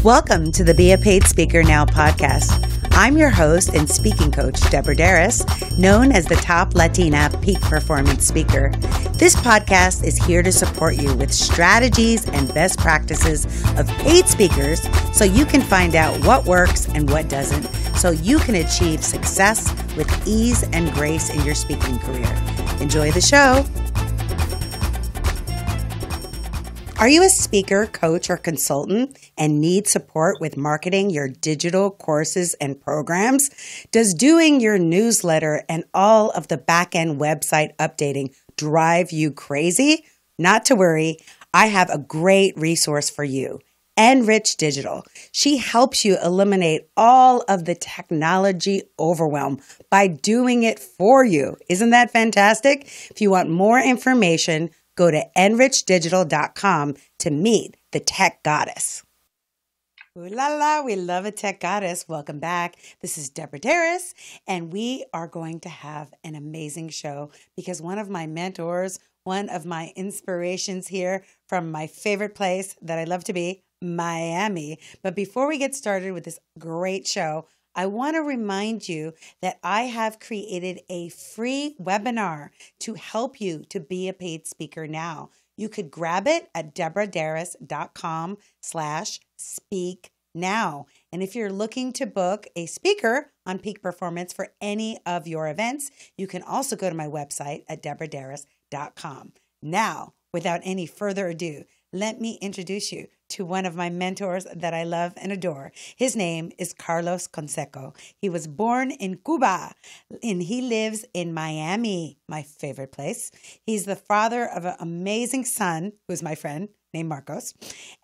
Welcome to the Be a Paid Speaker Now podcast. I'm your host and speaking coach, Deborah Deras, known as the top Latina peak performance speaker. This podcast is here to support you with strategies and best practices of paid speakers so you can find out what works and what doesn't, so you can achieve success with ease and grace in your speaking career. Enjoy the show. Are you a speaker, coach, or consultant and need support with marketing your digital courses and programs? Does doing your newsletter and all of the back-end website updating drive you crazy? Not to worry, I have a great resource for you. Enrich Digital. She helps you eliminate all of the technology overwhelm by doing it for you. Isn't that fantastic? If you want more information, go to enrichdigital.com to meet the tech goddess. Ooh la la, we love a tech goddess. Welcome back. This is Deborah Deras, and we are going to have an amazing show because one of my mentors, one of my inspirations here from my favorite place that I love to be, Miami. But before we get started with this great show, I want to remind you that I have created a free webinar to help you to be a paid speaker now. You could grab it at deborahderas.com/speak now. And if you're looking to book a speaker on peak performance for any of your events, you can also go to my website at deborahderas.com. Now, without any further ado, let me introduce you to one of my mentors that I love and adore. His name is Carlos Canseco. He was born in Cuba and he lives in Miami, my favorite place. He's the father of an amazing son, who's my friend, named Marcos,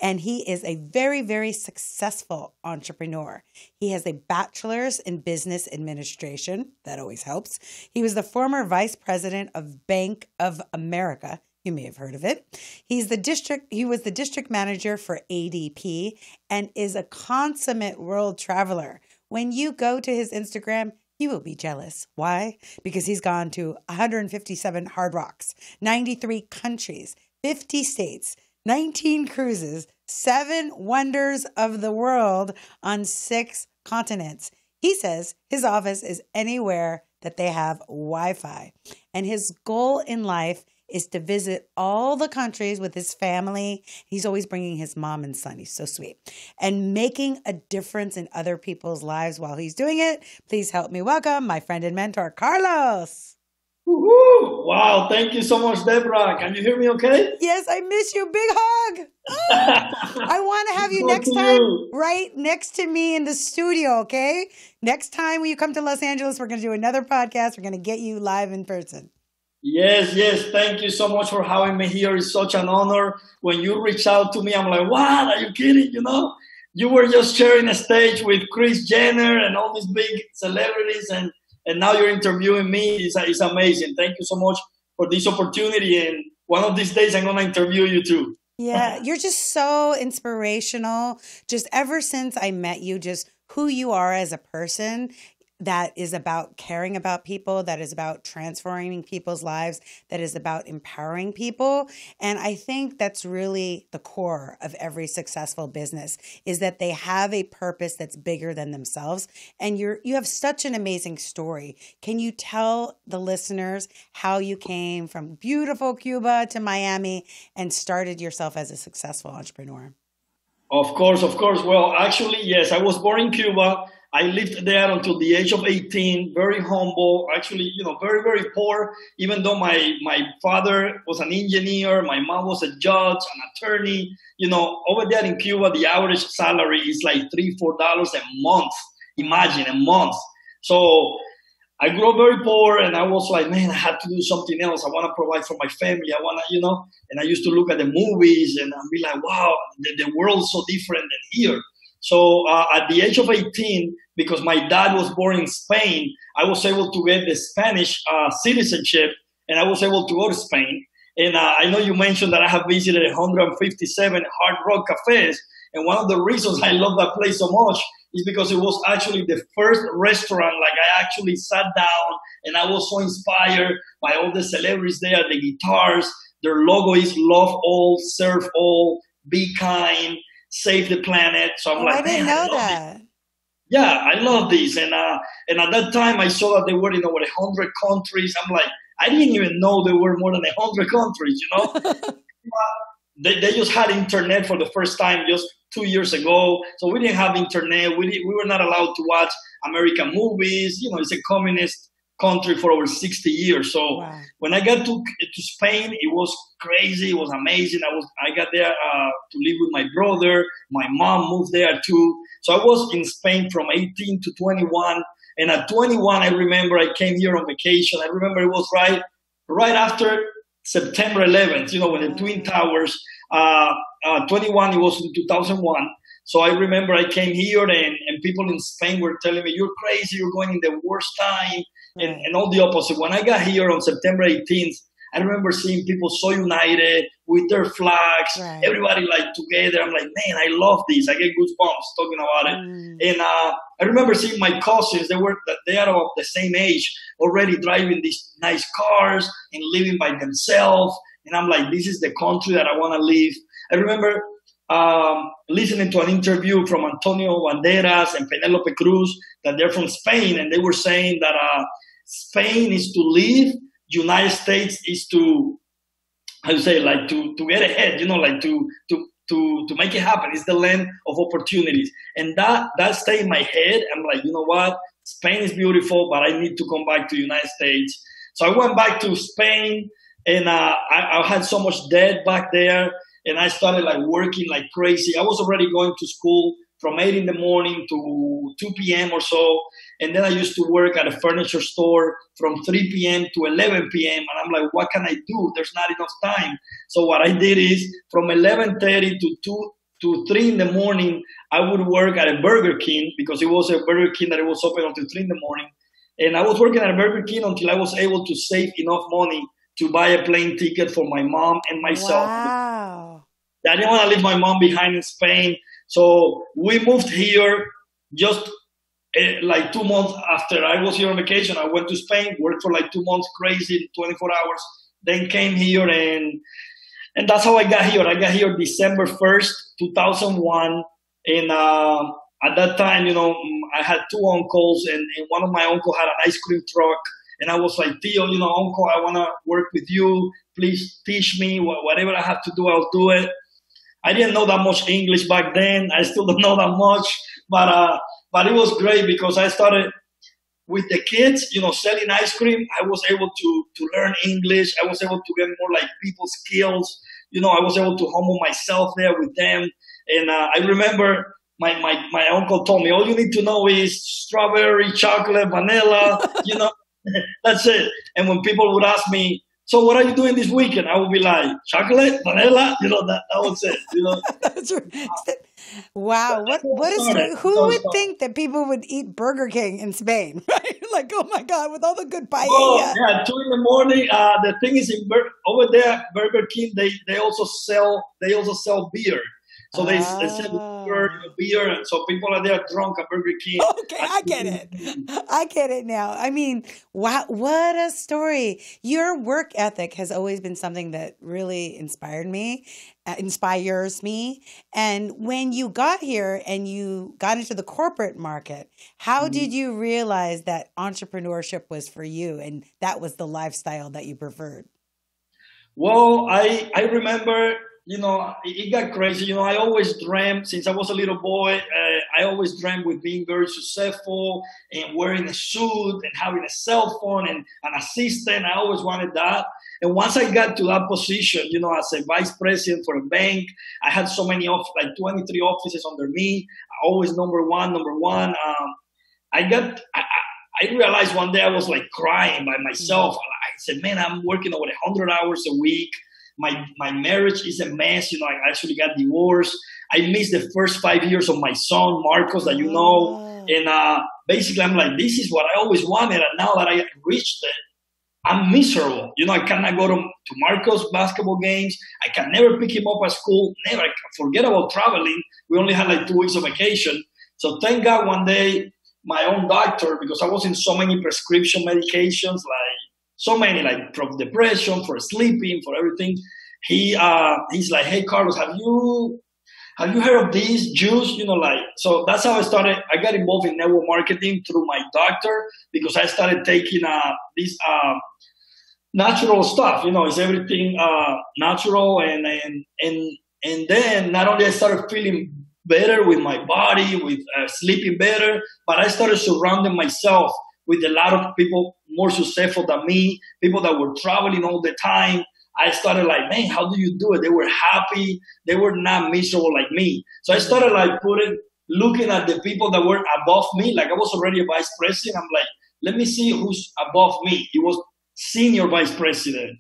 and he is a very, very successful entrepreneur. He has a bachelor's in business administration. That always helps. He was the former vice president of Bank of America. You may have heard of it. He was the district manager for ADP and is a consummate world traveler. When you go to his Instagram, you will be jealous. Why? Because he's gone to 157 hard rocks, 93 countries, 50 states, 19 cruises, 7 wonders of the world on 6 continents. He says his office is anywhere that they have Wi-Fi. And his goal in life is to visit all the countries with his family. He's always bringing his mom and son. He's so sweet. And making a difference in other people's lives while he's doing it. Please help me welcome my friend and mentor, Carlos. Woo-hoo. Wow, thank you so much, Deborah. Can you hear me okay? Yes, I miss you. Big hug. I want to have you next time right next to me in the studio, okay? Next time when you come to Los Angeles, we're going to do another podcast. We're going to get you live in person. Yes. Thank you so much for having me here. It's such an honor. When you reach out to me, I'm like, what? Are you kidding? You were just sharing a stage with Kris Jenner and all these big celebrities, and now you're interviewing me. It's amazing. Thank you so much for this opportunity. And one of these days, I'm going to interview you too. Yeah, you're just so inspirational. Just ever since I met you, just who you are as a person. That is about caring about people, that is about transforming people's lives, that is about empowering people. And I think that's really the core of every successful business, is that they have a purpose that's bigger than themselves. And you have such an amazing story. Can you tell the listeners how you came from beautiful Cuba to Miami and started yourself as a successful entrepreneur? Of course. Well, actually, yes, I was born in Cuba. I lived there until the age of 18, very humble, actually, very, very poor, even though my father was an engineer, my mom was a judge, an attorney. Over there in Cuba, the average salary is like $3-4 a month. Imagine, a month. So I grew up very poor, and I was like, man, I had to do something else. I want to provide for my family. I want to, and I used to look at the movies and I'd be like, wow, the world's so different than here. So at the age of 18, because my dad was born in Spain, I was able to get the Spanish citizenship, and I was able to go to Spain. And I know you mentioned that I have visited 157 Hard Rock cafes. And one of the reasons I love that place so much is because it was actually the first restaurant. Like, I actually sat down and I was so inspired by all the celebrities there, the guitars. Their logo is love all, serve all, be kind. save the planet. So I'm I like, didn't man, I know love this. that. Yeah, I love this. And at that time, I saw that they were in over 100 countries. I'm like, I didn't even know there were more than 100 countries, you know? They just had internet for the first time just 2 years ago. So we didn't have internet. We were not allowed to watch American movies. You know, it's a communist country for over 60 years. So Wow. when I got to Spain, it was crazy. It was amazing. I got there to live with my brother. My mom moved there too. So I was in Spain from 18 to 21. And at 21, I remember I came here on vacation. I remember it was right after September 11th, you know, when the Twin Towers, 21, it was in 2001. So I remember I came here and people in Spain were telling me, you're crazy, you're going in the worst time, and all the opposite. When I got here on September 18th, I remember seeing people so united with their flags, everybody like together. I'm like, man, I love this. I get goosebumps talking about it. And I remember seeing my cousins. They are about the same age, already driving these nice cars and living by themselves. And I'm like, this is the country that I want to live. I remember listening to an interview from Antonio Banderas and Penelope Cruz that they're from Spain, and they were saying that Spain is to live, United States is to, how you say, like to get ahead, you know, like to make it happen. It's the land of opportunities. And that stayed in my head. I'm like, you know what? Spain is beautiful, but I need to come back to the United States. So I went back to Spain, and I had so much debt back there, and I started like working like crazy. I was already going to school from 8 in the morning to 2 p.m. or so. And then I used to work at a furniture store from 3 p.m. to 11 p.m. And I'm like, what can I do? There's not enough time. So what I did is from 11:30 to 3 in the morning, I would work at a Burger King, because it was a Burger King that it was open until 3 in the morning. And I was working at a Burger King until I was able to save enough money to buy a plane ticket for my mom and myself. Wow. I didn't want to leave my mom behind in Spain. So we moved here just like 2 months after I was here on vacation. I went to Spain, worked for like 2 months, crazy, 24 hours, then came here, and that's how I got here. I got here December 1st, 2001. And at that time, you know, I had 2 uncles, and one of my uncles had an ice cream truck. And I was like, Tio, you know, uncle, I want to work with you. Please teach me. Whatever I have to do, I'll do it. I didn't know that much English back then. I still don't know that much. But it was great, because I started with the kids, you know, selling ice cream. I was able to learn English. I was able to get more like people skills. You know, I was able to humble myself there with them. And I remember my uncle told me, all you need to know is strawberry, chocolate, vanilla, you know, that's it. And when people would ask me, so what are you doing this weekend? I would be like, chocolate, vanilla, you know, that was it, you know. That's right. Wow. Who would think that people would eat Burger King in Spain, right? Like, oh my God, with all the good paella. Oh, yeah, 2 in the morning. The thing is, over there, Burger King, they also sell beer. So they sell beer, and so people are there drunk at Burger King. Okay, I get it. I get it now. I mean, wow, what a story. Your work ethic has always been something that really inspires me. And when you got here and you got into the corporate market, how did you realize that entrepreneurship was for you and that was the lifestyle that you preferred? Well, I remember, you know, it got crazy. You know, I always dreamed since I was a little boy. I always dreamed with being very successful and wearing a suit and having a cell phone and an assistant. I always wanted that. And once I got to that position, you know, as a vice president for a bank, I had so many like 23 offices under me. Always number one. I realized one day I was like crying by myself. I said, man, I'm working over 100 hours a week. My marriage is a mess. You know, I actually got divorced. I missed the first 5 years of my son, Marcos, that you know. And basically, I'm like, this is what I always wanted. And now that I reached it, I'm miserable. You know, I cannot go to Marcos' basketball games. I can never pick him up at school. Never. I forget about traveling. We only had like 2 weeks of vacation. So thank God one day, my own doctor, because I was in so many prescription medications, like so many, like from depression, for sleeping, for everything. He's like, hey, Carlos, have you have you heard of these Jews? Like, so that's how I started. I got involved in network marketing through my doctor because I started taking this natural stuff. It's everything natural, and then not only I started feeling better with my body, with sleeping better, but I started surrounding myself with a lot of people more successful than me, people that were traveling all the time. I started like, man, how do you do it? They were happy. They were not miserable like me. So I started like looking at the people that were above me. Like I was already a vice president. I'm like, let me see who's above me. It was senior vice president,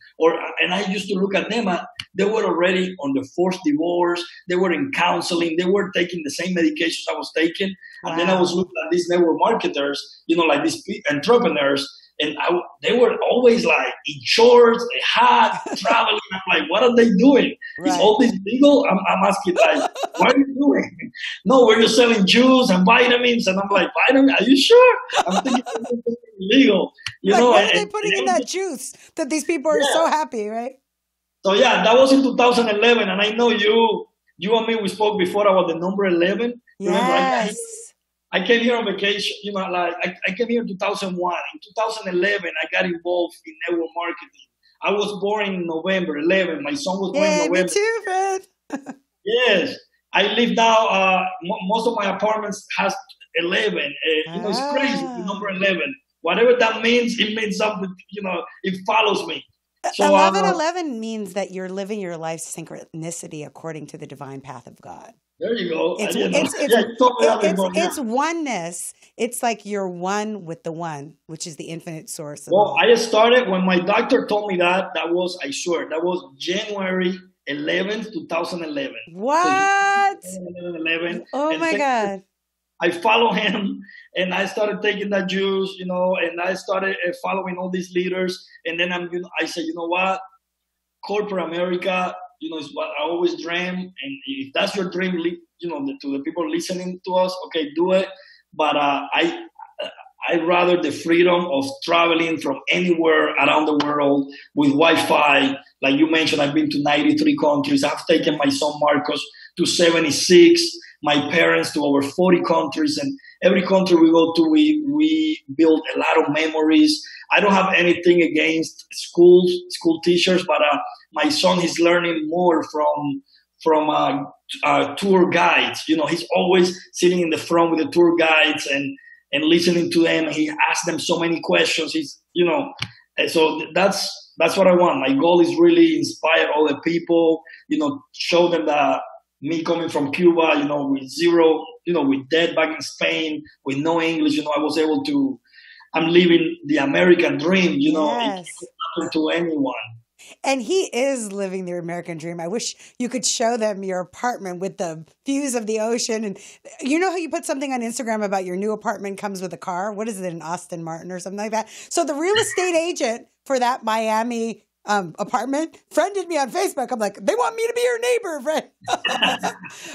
and I used to look at them. They were already on the fourth divorce. They were in counseling. They were taking the same medications I was taking. Wow. And then I was looking at these network marketers, like these entrepreneurs, and they were always like in shorts, a hat, traveling. I'm like, what are they doing? Right. Is all this legal? I'm asking like, what are you doing? No, we're just selling juice and vitamins. And I'm like, vitamins? Are you sure? I'm thinking it's illegal. What are they putting in that juice that these people are so happy, right? So yeah, that was in 2011, and I know you and me, we spoke before about the number 11. Yes. I came here on vacation, like I came here in 2001. In 2011, I got involved in network marketing. I was born in November 11. My son was born in November. Me too, Fred. Yes. I live now, most of my apartments has 11. It's crazy, the number 11. Whatever that means, it means something, it follows me. So 11 means that you're living your life's synchronicity according to the divine path of God. There you go. It's oneness. It's like you're one with the one, which is the infinite source. I started when my doctor told me that was January 11th, 2011. What? So 11. Oh my God. I follow him, and I started taking that juice, and I started following all these leaders. And then I said, you know what? Corporate America, is what I always dream. And if that's your dream, to the people listening to us, okay, do it. But I'd rather the freedom of traveling from anywhere around the world with Wi-Fi. Like you mentioned, I've been to 93 countries. I've taken my son Marcos to 76, my parents to over 40 countries. And every country we go to, we build a lot of memories. I don't have anything against school teachers, but my son is learning more from tour guides. He's always sitting in the front with the tour guides and listening to them. He asks them so many questions. So that's what I want. My goal is really inspire all the people, show them that me coming from Cuba, with zero, with debt back in Spain, with no English, I was able to, I'm living the American dream, yes. It could happen to anyone. And he is living the American dream. I wish you could show them your apartment with the views of the ocean. And you know how you put something on Instagram about your new apartment comes with a car? What is it, an Austin Martin or something like that? So the real estate agent for that Miami apartment friended me on Facebook. I'm like, they want me to be your neighbor, friend.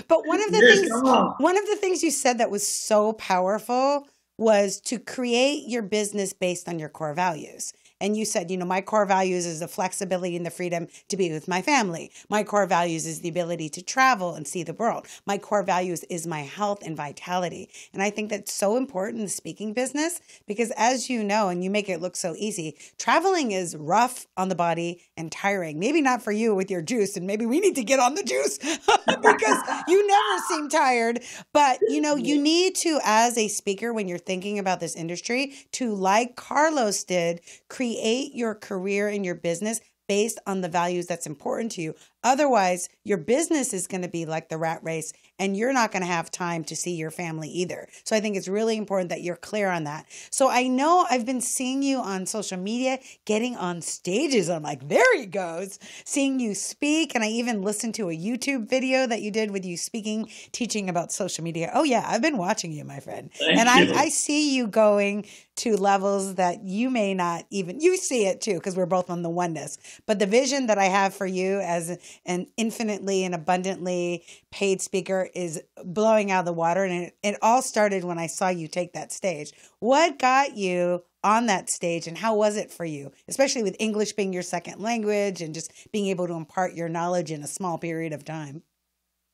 But one of the things you said that was so powerful was to create your business based on your core values. And you said, my core values is the flexibility and the freedom to be with my family. My core values is the ability to travel and see the world. My core values is my health and vitality. And I think that's so important in the speaking business because as you know, and you make it look so easy, traveling is rough on the body and tiring. Maybe not for you with your juice, and maybe we need to get on the juice because you never seem tired. But, you need to, as a speaker, when you're thinking about this industry, to, like Carlos did, create your career and your business based on the values that's important to you. Otherwise, your business is going to be like the rat race and you're not going to have time to see your family either. So I think it's really important that you're clear on that. So I know I've been seeing you on social media, getting on stages. I'm like, there he goes, seeing you speak. And I even listened to a YouTube video that you did with you speaking, teaching about social media. Oh yeah, I've been watching you, my friend. Thank you. I see you going to levels that you may not even, you see it too, because we're both on the oneness. But the vision that I have for you as an infinitely and abundantly paid speaker is blowing out of the water. And it all started when I saw you take that stage. What got you on that stage and how was it for you, especially with English being your second language and just being able to impart your knowledge in a small period of time?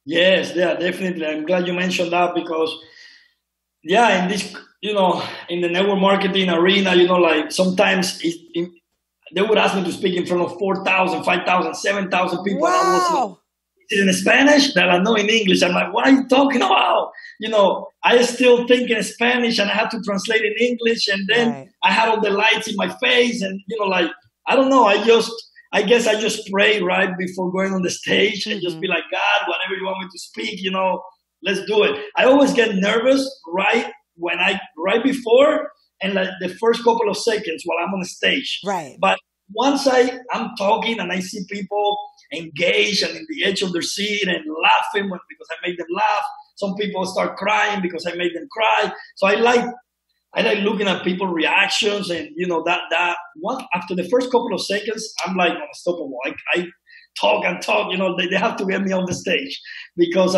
Yes, yeah, definitely. I'm glad you mentioned that because, yeah, in this, in the network marketing arena, like sometimes they would ask me to speak in front of 4,000, 5,000, 7,000 people, and I was like, Wow. is it in Spanish? That I know in English. I'm like, what are you talking about? I still think in Spanish and I had to translate in English. And then Right. I had all the lights in my face. And, like, I don't know. I guess I just pray right before going on the stage and just be Mm-hmm. like, God, whatever you want me to speak, let's do it. I always get nervous right before and like the first couple of seconds while I'm on the stage. Right. But once I'm talking and I see people engaged and in the edge of their seat and laughing because I made them laugh. Some people start crying because I made them cry. So I like looking at people's reactions and that one after the first couple of seconds I'm like unstoppable. I talk and talk. They have to get me on the stage because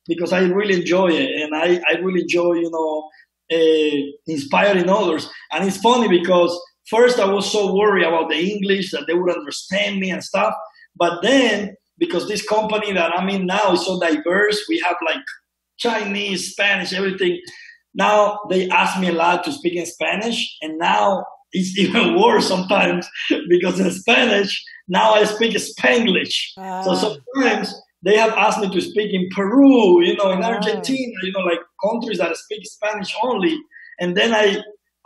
because I really enjoy it and I really enjoy inspiring others. And it's funny because first I was so worried about the English that they would understand me and stuff. But then because this company that I'm in now is so diverse, we have like Chinese, Spanish, everything. Now they ask me a lot to speak in Spanish, and now it's even worse sometimes because in Spanish now I speak Spanglish. So Ah. sometimes they have asked me to speak in Peru, in Oh. Argentina, like countries that speak Spanish only, and then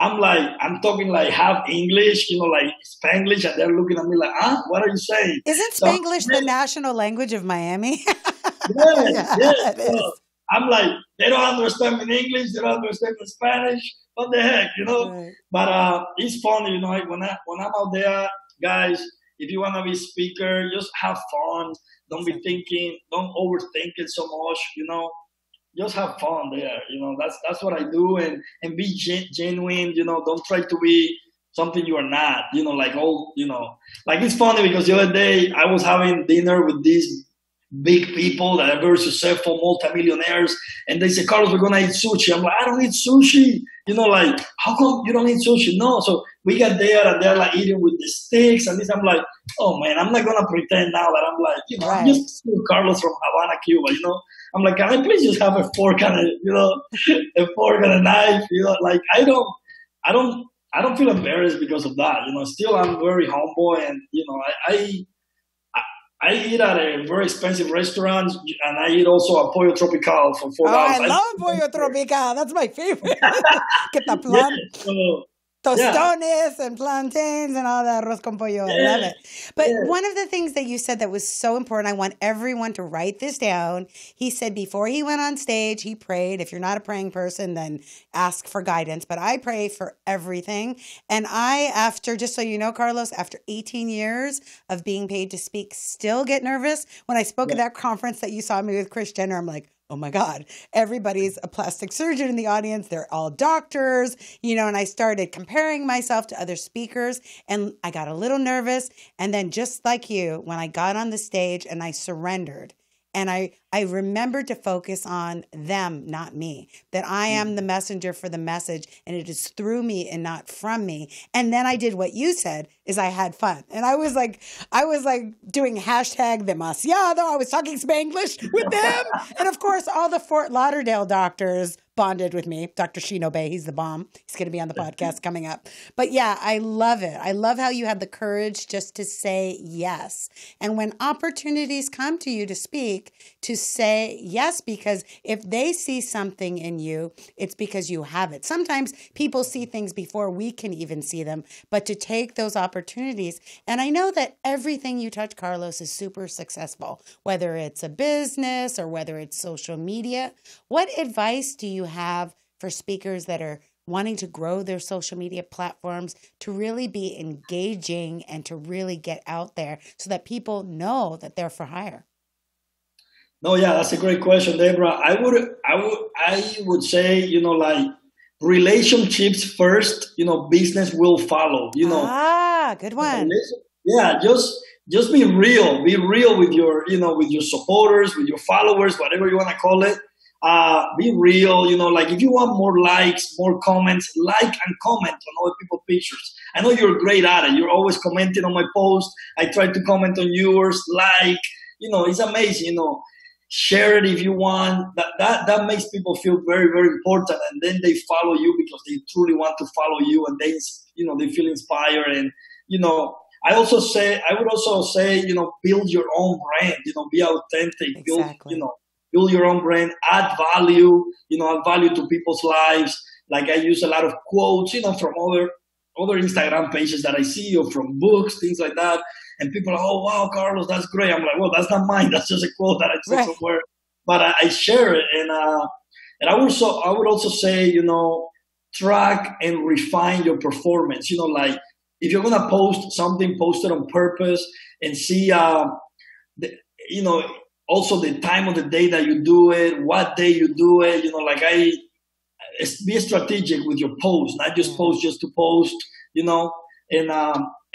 I'm talking like half English, like Spanglish, and they're looking at me like, huh? What are you saying? Isn't So Spanglish the national language of Miami? yes, Yeah, yes. it So is. I'm like, they don't understand me in English, they don't understand me in Spanish. What the heck? Right. But it's funny, like when I'm out there, guys. If you wanna be a speaker, just have fun. Don't be Exactly. thinking. Don't overthink it so much. Just have fun there. That's what I do, and be genuine. Don't try to be something you are not. Like all. Like it's funny because the other day I was having dinner with these big people that are very successful multimillionaires, and they say, Carlos, we're gonna eat sushi. I'm like, I don't eat sushi. Like, how come you don't eat sushi? No. So we got there and they're like eating with the sticks and this. I'm like, oh man, I'm not gonna pretend now that I'm like, I'm Right. just still Carlos from Havana, Cuba. I'm like, can I please just have a fork and a fork and a knife? Like I don't feel embarrassed because of that. Still I'm very humble and I eat at a very expensive restaurant, and I eat also a pollo tropical for Oh, $4. I I love pollo tropical. That's my favorite. Get the yeah, plan. so yeah, Tostones and plantains and all that arroz con pollo. I love yeah, it. But yeah, one of the things that you said that was so important, I want everyone to write this down. He said before he went on stage, he prayed. If you're not a praying person, then ask for guidance. But I pray for everything. And just so you know, Carlos, after 18 years of being paid to speak, still get nervous. When I spoke at yeah, that conference that you saw me with Chris Jenner, I'm like, oh my God, everybody's a plastic surgeon in the audience. They're all doctors, and I started comparing myself to other speakers and I got a little nervous. And then just like you, when I got on the stage and I surrendered and I remembered to focus on them, not me, that I am the messenger for the message and it is through me and not from me. And then I did what you said is I had fun. And I was like doing hashtag demasiado. I was talking Spanglish with them. And of course, all the Fort Lauderdale doctors bonded with me. Dr. Shino Bay, he's the bomb. He's going to be on the podcast coming up. But yeah, I love it. I love how you had the courage just to say yes. And when opportunities come to you to speak, to say yes, because if they see something in you, it's because you have it. Sometimes people see things before we can even see them, but to take those opportunities. And I know that everything you touch, Carlos, is super successful, whether it's a business or whether it's social media. What advice do you have for speakers that are wanting to grow their social media platforms to really be engaging and to really get out there so that people know that they're for hire? no, yeah, that's a great question, Deborah. I would say, like relationships first. Business will follow. Ah, good one. Yeah, just be real with your supporters, with your followers, whatever you want to call it. Be real. Like if you want more likes, more comments, like and comment on other people's pictures. I know you're great at it. You're always commenting on my post. I try to comment on yours, like. It's amazing. share it if you want. That makes people feel very, very important, and then they follow you because they truly want to follow you, and they feel inspired. And I would also say, build your own brand. Be authentic. Exactly. Build your own brand. Add value. Add value to people's lives. Like I use a lot of quotes, from other Instagram pages that I see, or from books, things like that. And people are, oh, wow, Carlos, that's great. I'm like, well, that's not mine. That's just a quote that I saw Right. somewhere. But I share it. And I would also say, track and refine your performance. Like if you're going to post something, post it on purpose and see, also the time of the day that you do it, what day you do it. Be strategic with your post, not just post just to post, and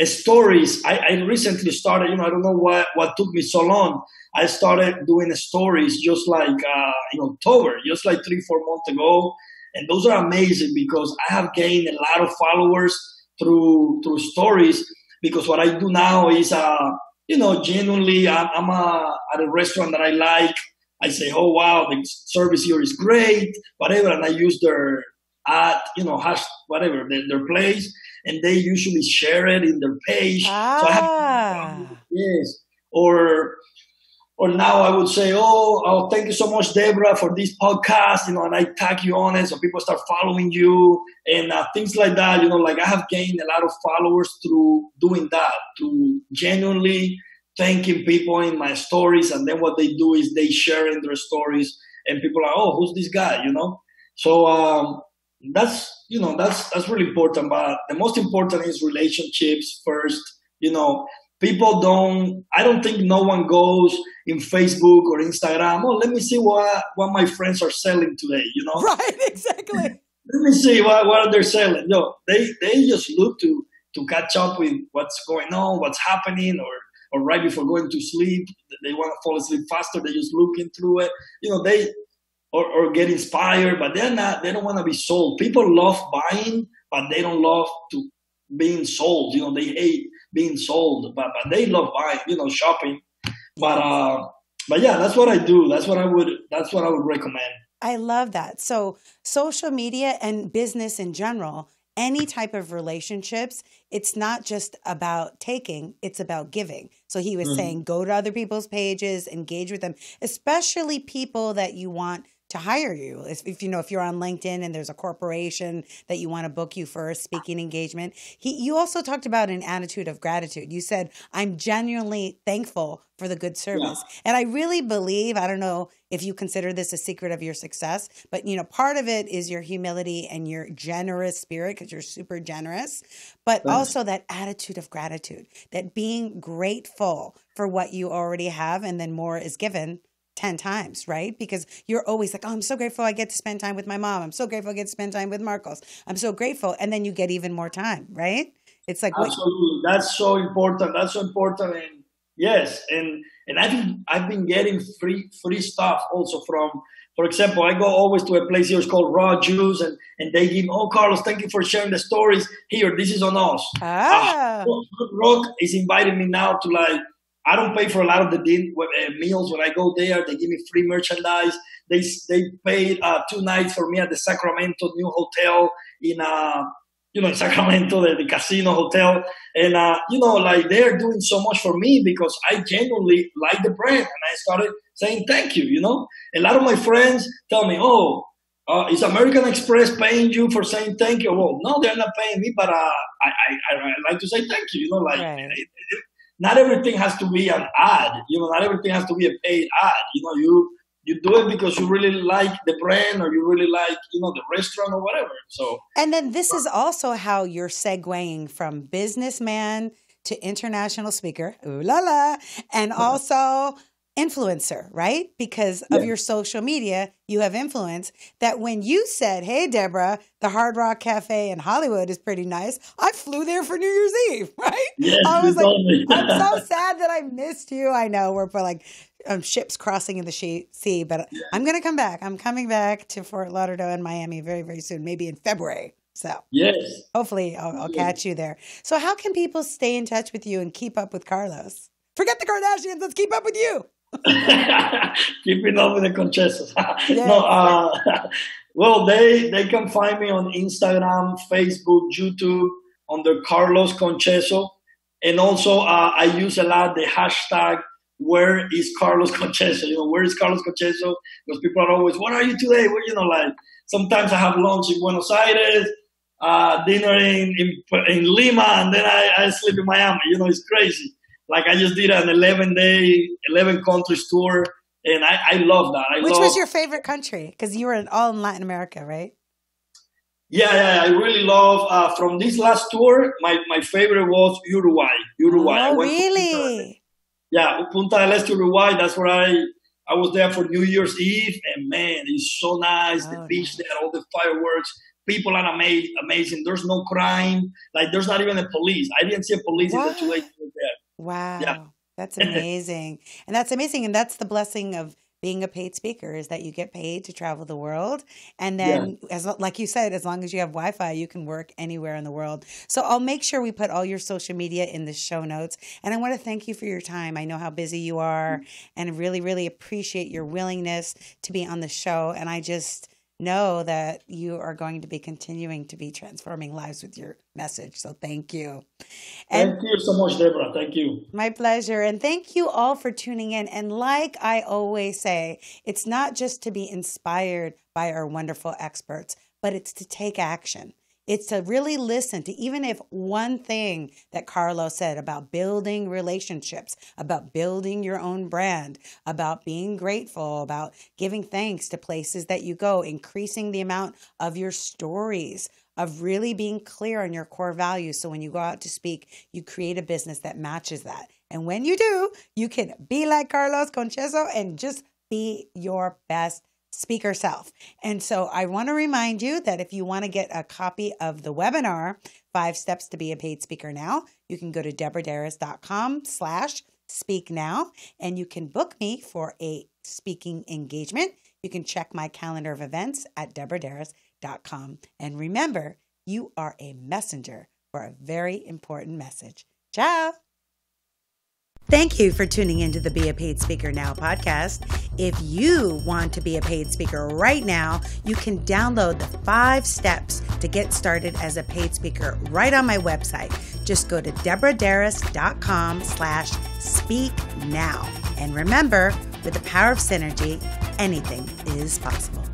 stories. I recently started, I don't know what took me so long. I started doing stories just like in October, just like 3-4 months ago. And those are amazing because I have gained a lot of followers through stories, because what I do now is, genuinely, I'm at a restaurant that I like. I say, oh, wow, the service here is great, whatever. And I use their whatever, their place. And they usually share it in their page. So I have, yes. Or now I would say, oh, thank you so much, Deborah, for this podcast, and I tag you on it so people start following you and things like that. Like I have gained a lot of followers through doing that, to genuinely thanking people in my stories, and then what they do is they share in their stories, and people are, oh, who's this guy? So that's really important. But the most important is relationships first. I don't think no one goes in Facebook or Instagram, oh, let me see what my friends are selling today. Right, exactly. Let me see what they're selling. No, they just look to catch up with what's going on, what's happening, or right before going to sleep, they want to fall asleep faster. They just looking through it, or get inspired, but they don't want to be sold. People love buying, but they don't love to being sold. They hate being sold, but they love buying, shopping. But yeah, that's what I do. That's what I would recommend. I love that. So social media and business in general, any type of relationships, it's not just about taking, it's about giving. So he was saying, go to other people's pages, engage with them, especially people that you want to hire you. If you're on LinkedIn and there's a corporation that you want to book you for a speaking engagement. You also talked about an attitude of gratitude. You said, I'm genuinely thankful for the good service. Yeah. And I really believe, I don't know if you consider this a secret of your success, but part of it is your humility and your generous spirit, because you're super generous, but also that attitude of gratitude, that being grateful for what you already have, and then more is given 10 times, right? Because you're always like, oh, I'm so grateful I get to spend time with my mom. I'm so grateful I get to spend time with Marcos. I'm so grateful. And then you get even more time, right? It's like, absolutely. That's so important. That's so important. And yes. And I've been getting free stuff also from, for example, I go always to a place here, it's called Raw Juice, and they give, oh, Carlos, thank you for sharing the stories. Here, this is on us. Rock is inviting me now to I don't pay for a lot of the meals when I go there. They give me free merchandise. They paid 2 nights for me at the Sacramento new hotel in Sacramento, the casino hotel. And, they're doing so much for me because I genuinely like the brand. And I started saying thank you, A lot of my friends tell me, is American Express paying you for saying thank you? Well, no, they're not paying me, but I like to say thank you, Right. Not everything has to be an ad, not everything has to be a paid ad. You do it because you really like the brand, or you really like, the restaurant or whatever. So, and then this is also how you're segueing from businessman to international speaker, ooh la la, and also influencer, right? Because of your social media, you have influence. That when you said, hey, Deborah, the Hard Rock Cafe in Hollywood is pretty nice, I flew there for New Year's Eve, right? Yes, I was like, I'm so sad that I missed you. I know we're like ships crossing in the sea, but I'm going to come back. I'm coming back to Fort Lauderdale and Miami very, very soon, maybe in February. So yes, hopefully I'll catch you there. So how can people stay in touch with you and keep up with Carlos? Forget the Kardashians. Let's keep up with you. Keeping up with the Conchesos. Yes. No, well, they can find me on Instagram, Facebook, YouTube under Carlos Concheso, and also I use a lot the hashtag Where is Carlos Concheso? Where is Carlos Concheso? Because people are always, what are you today? Well, like sometimes I have lunch in Buenos Aires, dinner in Lima, and then I sleep in Miami. It's crazy. Like I just did an 11-day, 11 countries tour, and I love that. Which was your favorite country? Because you were all in Latin America, right? Yeah, I really love, from this last tour, my favorite was Uruguay. Oh, really? Punta del Este, Uruguay. That's where I was there for New Year's Eve, and man, it's so nice. The beach there, all the fireworks. People are amazing. There's no crime. Like, there's not even a police. I didn't see a police in the 2 days there. Wow. Yeah. That's amazing. And that's amazing. And that's the blessing of being a paid speaker, is that you get paid to travel the world. And then, like you said, as long as you have Wi-Fi, you can work anywhere in the world. So I'll make sure we put all your social media in the show notes. And I want to thank you for your time. I know how busy you are, and really, really appreciate your willingness to be on the show. And I just know that you are going to be continuing to be transforming lives with your message. So thank you. Thank you so much, Deborah. Thank you. My pleasure. And thank you all for tuning in. And like I always say, it's not just to be inspired by our wonderful experts, but it's to take action. It's to really listen to, even if one thing that Carlos said about building relationships, about building your own brand, about being grateful, about giving thanks to places that you go, increasing the amount of your stories, of really being clear on your core values. So when you go out to speak, you create a business that matches that. And when you do, you can be like Carlos Concheso and just be your best speaker self. And so I want to remind you that if you want to get a copy of the webinar, 5 Steps to be a Paid Speaker Now, you can go to deborahderas.com/speak now, and you can book me for a speaking engagement. You can check my calendar of events at deborahderas.com. And remember, you are a messenger for a very important message. Ciao. Thank you for tuning into the Be a Paid Speaker Now podcast. If you want to be a paid speaker right now, you can download the 5 steps to get started as a paid speaker right on my website. Just go to deborahderas.com/speak now. And remember, with the power of synergy, anything is possible.